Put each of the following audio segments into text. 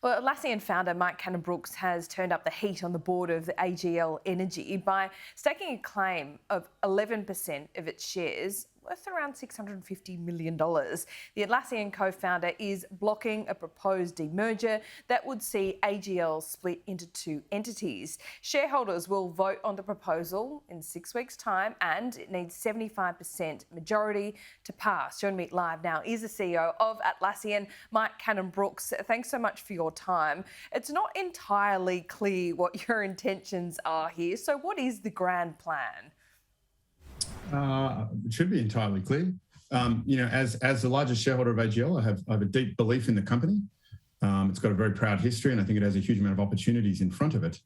Well, Atlassian founder Mike Cannon-Brookes has turned up the heat on the board of the AGL Energy by staking a claim of 11% of its shares, worth around $650 million. The Atlassian co-founder is blocking a proposed demerger that would see AGL split into two entities. Shareholders will vote on the proposal in 6 weeks' time, and it needs 75% majority to pass. Joining me live now is the CEO of Atlassian, Mike Cannon-Brookes. Thanks so much for your time. It's not entirely clear what your intentions are here, so what is the grand plan? It should be entirely clear. As the largest shareholder of AGL, I have a deep belief in the company. It's got a very proud history, and I think it has a huge amount of opportunities in front of it.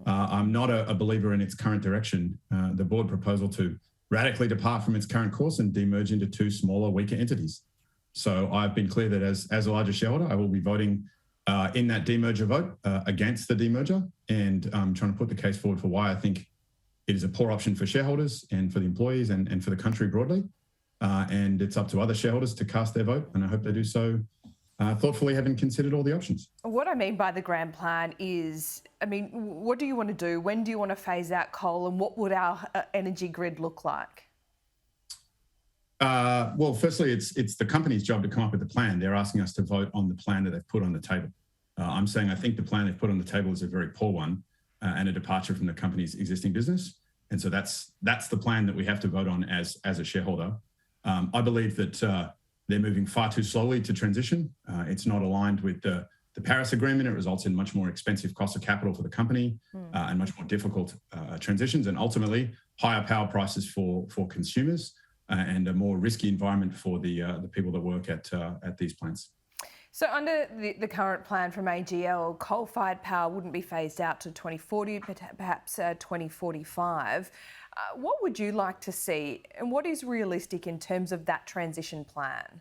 I'm not a believer in its current direction. The board proposal to radically depart from its current course and demerge into two smaller, weaker entities. So I've been clear that as the largest shareholder, I will be voting in that demerger vote against the demerger, and I'm trying to put the case forward for why I think it is a poor option for shareholders and for the employees and for the country broadly. And it's up to other shareholders to cast their vote, and I hope they do so thoughtfully, having considered all the options. What I mean by the grand plan is, what do you want to do? When do you want to phase out coal, and what would our energy grid look like? Well, firstly, it's the company's job to come up with a plan. They're asking us to vote on the plan that they've put on the table. I'm saying I think the plan they've put on the table is a very poor one and a departure from the company's existing business. And so that's the plan that we have to vote on as a shareholder. I believe that they're moving far too slowly to transition. It's not aligned with the Paris Agreement. It results in much more expensive cost of capital for the company and much more difficult transitions, and ultimately higher power prices for consumers and a more risky environment for the people that work at these plants. So under the current plan from AGL, coal-fired power wouldn't be phased out to 2040, perhaps 2045. What would you like to see, and what is realistic in terms of that transition plan?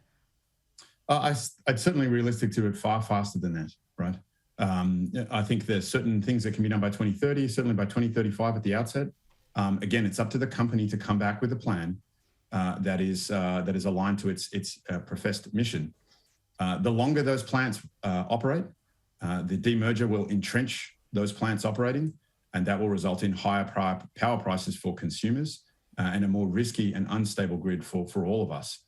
It's certainly realistic to do it far faster than that, right? I think there's certain things that can be done by 2030, certainly by 2035 at the outset. Again, it's up to the company to come back with a plan that is aligned to its professed mission. The longer those plants operate, the demerger will entrench those plants operating, and that will result in higher power prices for consumers and a more risky and unstable grid for all of us.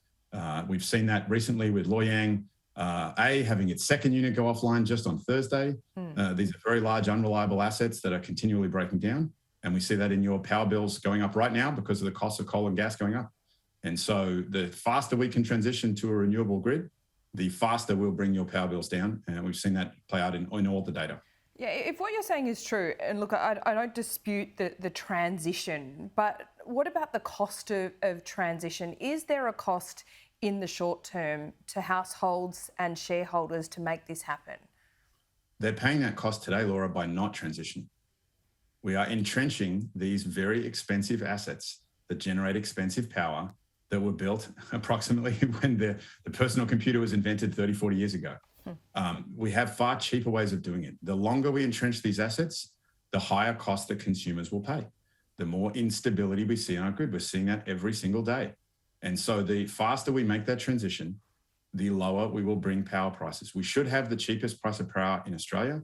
We've seen that recently with Loy Yang A having its second unit go offline just on Thursday. These are very large, unreliable assets that are continually breaking down, and we see that in your power bills going up right now because of the cost of coal and gas going up. And so the faster we can transition to a renewable grid, the faster we'll bring your power bills down. And we've seen that play out in all the data. Yeah, if what you're saying is true, and look, I don't dispute the transition, but what about the cost of transition? Is there a cost in the short term to households and shareholders to make this happen? They're paying that cost today, Laura, by not transitioning. We are entrenching these very expensive assets that generate expensive power that were built approximately when the personal computer was invented 30, 40 years ago. We have far cheaper ways of doing it. The longer we entrench these assets, the higher cost that consumers will pay. The more instability we see in our grid. We're seeing that every single day. And so the faster we make that transition, the lower we will bring power prices. We should have the cheapest price of power in Australia.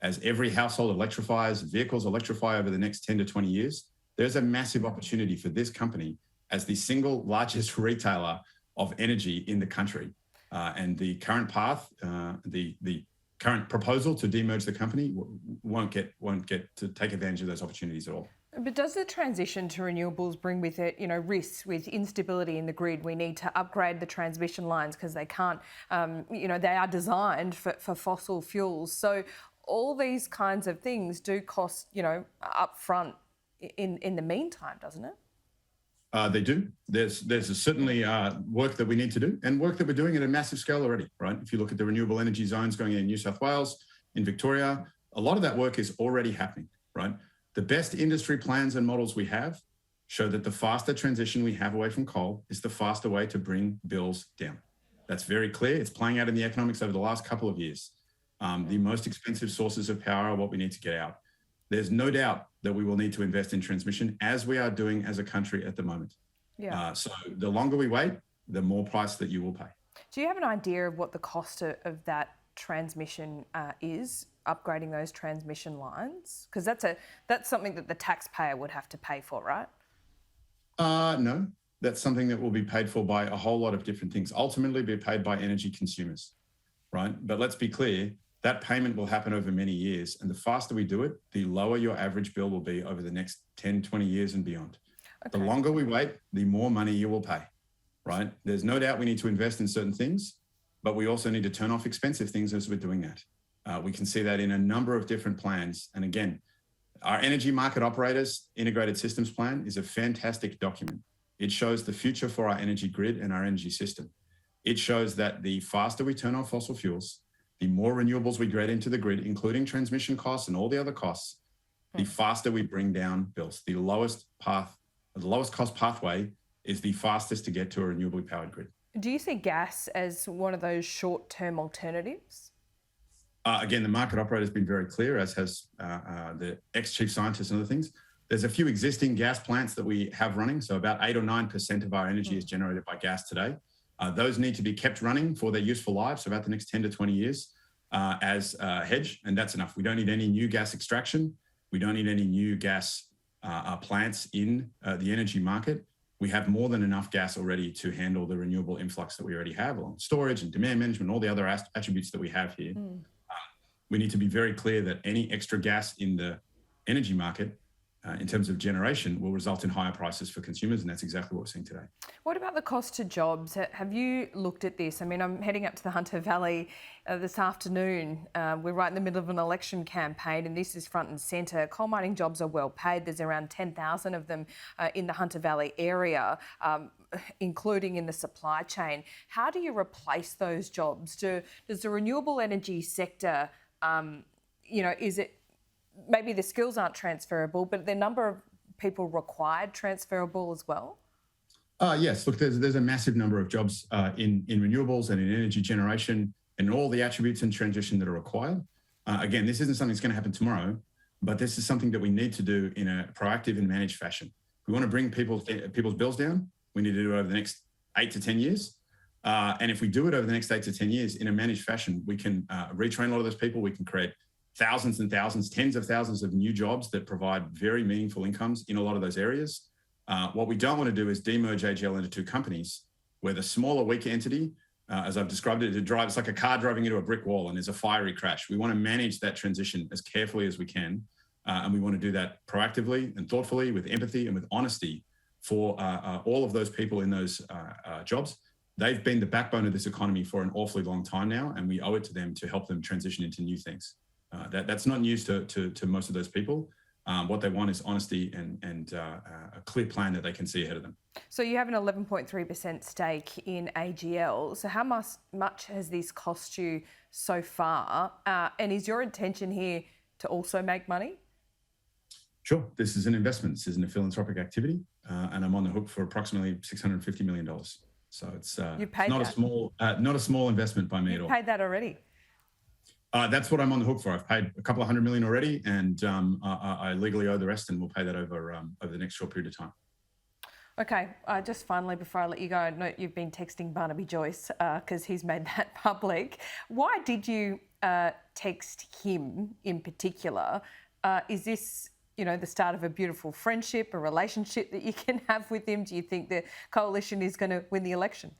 As every household electrifies, vehicles electrify over the next 10 to 20 years, there's a massive opportunity for this company as the single largest retailer of energy in the country. And the current path, the current proposal to demerge the company won't get to take advantage of those opportunities at all. But does the transition to renewables bring with it, risks with instability in the grid? We need to upgrade the transmission lines because they can't, they are designed for fossil fuels. So all these kinds of things do cost, upfront in the meantime, doesn't it? They do. There's certainly work that we need to do, and work that we're doing at a massive scale already, right? If you look at the renewable energy zones going in New South Wales, in Victoria, a lot of that work is already happening, right? The best industry plans and models we have show that the faster transition we have away from coal is the faster way to bring bills down. That's very clear. It's playing out in the economics over the last couple of years. The most expensive sources of power are what we need to get out. There's no doubt that we will need to invest in transmission, as we are doing as a country at the moment. Yeah. So the longer we wait, the more price that you will pay. Do you have an idea of what the cost of that transmission is, upgrading those transmission lines? Because that's something that the taxpayer would have to pay for, right? No, that's something that will be paid for by a whole lot of different things. Ultimately be paid by energy consumers, right? But let's be clear, that payment will happen over many years. And the faster we do it, the lower your average bill will be over the next 10, 20 years and beyond. Okay. The longer we wait, the more money you will pay, right? There's no doubt we need to invest in certain things, but we also need to turn off expensive things as we're doing that. We can see that in a number of different plans. And again, our Energy Market Operators Integrated Systems Plan is a fantastic document. It shows the future for our energy grid and our energy system. It shows that the faster we turn off fossil fuels, the more renewables we get into the grid, including transmission costs and all the other costs, the faster we bring down bills. The lowest cost pathway is the fastest to get to a renewably powered grid. Do you see gas as one of those short-term alternatives? Again, the market operator has been very clear, as has the ex-chief scientists and other things. There's a few existing gas plants that we have running. So about 8 or 9% of our energy is generated by gas today. Those need to be kept running for their useful lives, so about the next 10 to 20 years as a hedge, and that's enough. We don't need any new gas extraction. We don't need any new gas plants in the energy market. We have more than enough gas already to handle the renewable influx that we already have, along storage and demand management, all the other attributes that we have here. We need to be very clear that any extra gas in the energy market in terms of generation will result in higher prices for consumers, and that's exactly what we're seeing today. What about the cost to jobs? Have you looked at this? I mean, I'm heading up to the Hunter Valley this afternoon. We're right in the middle of an election campaign, and this is front and centre. Coal mining jobs are well paid. There's around 10,000 of them in the Hunter Valley area, including in the supply chain. How do you replace those jobs? Does the renewable energy sector, is it, maybe the skills aren't transferable, but the number of people required transferable as well? Yes, look, there's a massive number of jobs in renewables and in energy generation and all the attributes and transition that are required. Again, this isn't something that's going to happen tomorrow, but this is something that we need to do in a proactive and managed fashion. If we want to bring people's bills down, we need to do it over the next 8 to 10 years. And if we do it over the next 8 to 10 years in a managed fashion, we can retrain a lot of those people. We can create thousands and thousands, tens of thousands of new jobs that provide very meaningful incomes in a lot of those areas. What we don't want to do is demerge AGL into two companies where the smaller, weaker entity, as I've described it, it's like a car driving into a brick wall and there's a fiery crash. We want to manage that transition as carefully as we can. And we want to do that proactively and thoughtfully with empathy and with honesty for all of those people in those jobs. They've been the backbone of this economy for an awfully long time now, and we owe it to them to help them transition into new things. That's not news to most of those people. What they want is honesty and a clear plan that they can see ahead of them. So you have an 11.3% stake in AGL. So how much has this cost you so far? And is your intention here to also make money? Sure. This is an investment. This isn't a philanthropic activity. And I'm on the hook for approximately $650 million. So it's not a small investment by me at all. You paid that already? That's what I'm on the hook for. I've paid a couple of $100 million already, and I legally owe the rest, and we'll pay that over the next short period of time. Okay, just finally, before I let you go, I know you've been texting Barnaby Joyce because he's made that public. Why did you text him in particular? Is this, the start of a beautiful friendship, a relationship that you can have with him? Do you think the coalition is going to win the election?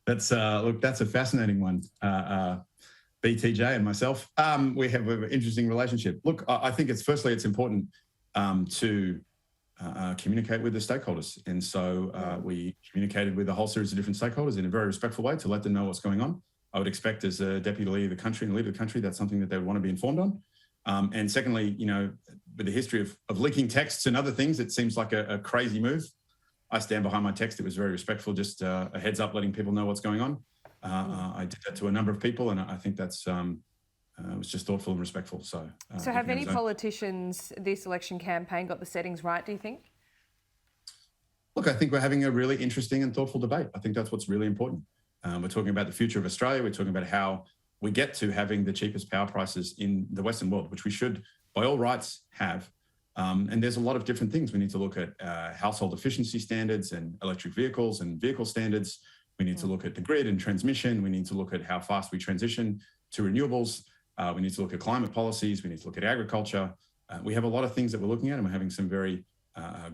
That's a fascinating one. BTJ and myself, we have an interesting relationship. Look, I think it's important to communicate with the stakeholders. And so we communicated with a whole series of different stakeholders in a very respectful way to let them know what's going on. I would expect as a deputy leader of the country and leader of the country, that's something that they would want to be informed on. And secondly, with the history of leaking texts and other things, it seems like a crazy move. I stand behind my text. It was very respectful, just a heads up, letting people know what's going on. I did that to a number of people, and I think that's it was just thoughtful and respectful. So have any politicians this election campaign got the settings right, do you think? Look, I think we're having a really interesting and thoughtful debate. I think that's what's really important. We're talking about the future of Australia. We're talking about how we get to having the cheapest power prices in the Western world, which we should, by all rights, have. And there's a lot of different things. We need to look at household efficiency standards and electric vehicles and vehicle standards. We need to look at the grid and transmission. We need to look at how fast we transition to renewables. We need to look at climate policies. We need to look at agriculture. We have a lot of things that we're looking at, and we're having some very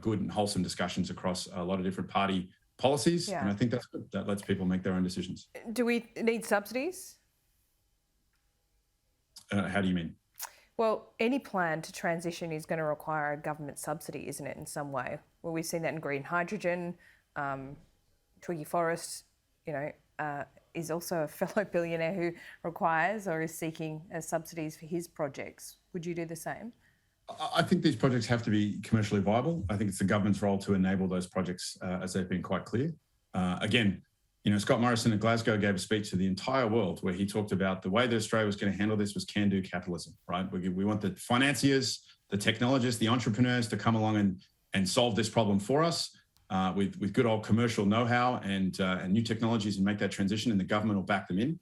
good and wholesome discussions across a lot of different party policies. And I think that's good. That lets people make their own decisions. Do we need subsidies? How do you mean? Well, any plan to transition is going to require a government subsidy, isn't it, in some way? Well, we've seen that in green hydrogen. Twiggy Forrest, is also a fellow billionaire who requires or is seeking subsidies for his projects. Would you do the same? I think these projects have to be commercially viable. I think it's the government's role to enable those projects, as they've been quite clear. Again, Scott Morrison at Glasgow gave a speech to the entire world where he talked about the way that Australia was going to handle this was can-do capitalism, right? We want the financiers, the technologists, the entrepreneurs to come along and solve this problem for us with good old commercial know-how and new technologies and make that transition, and the government will back them in.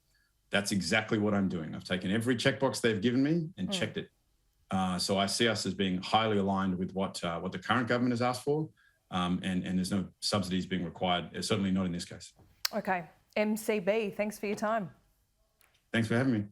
That's exactly what I'm doing. I've taken every checkbox they've given me and checked it. So I see us as being highly aligned with what the current government has asked for, and there's no subsidies being required, certainly not in this case. Okay. MCB, thanks for your time. Thanks for having me.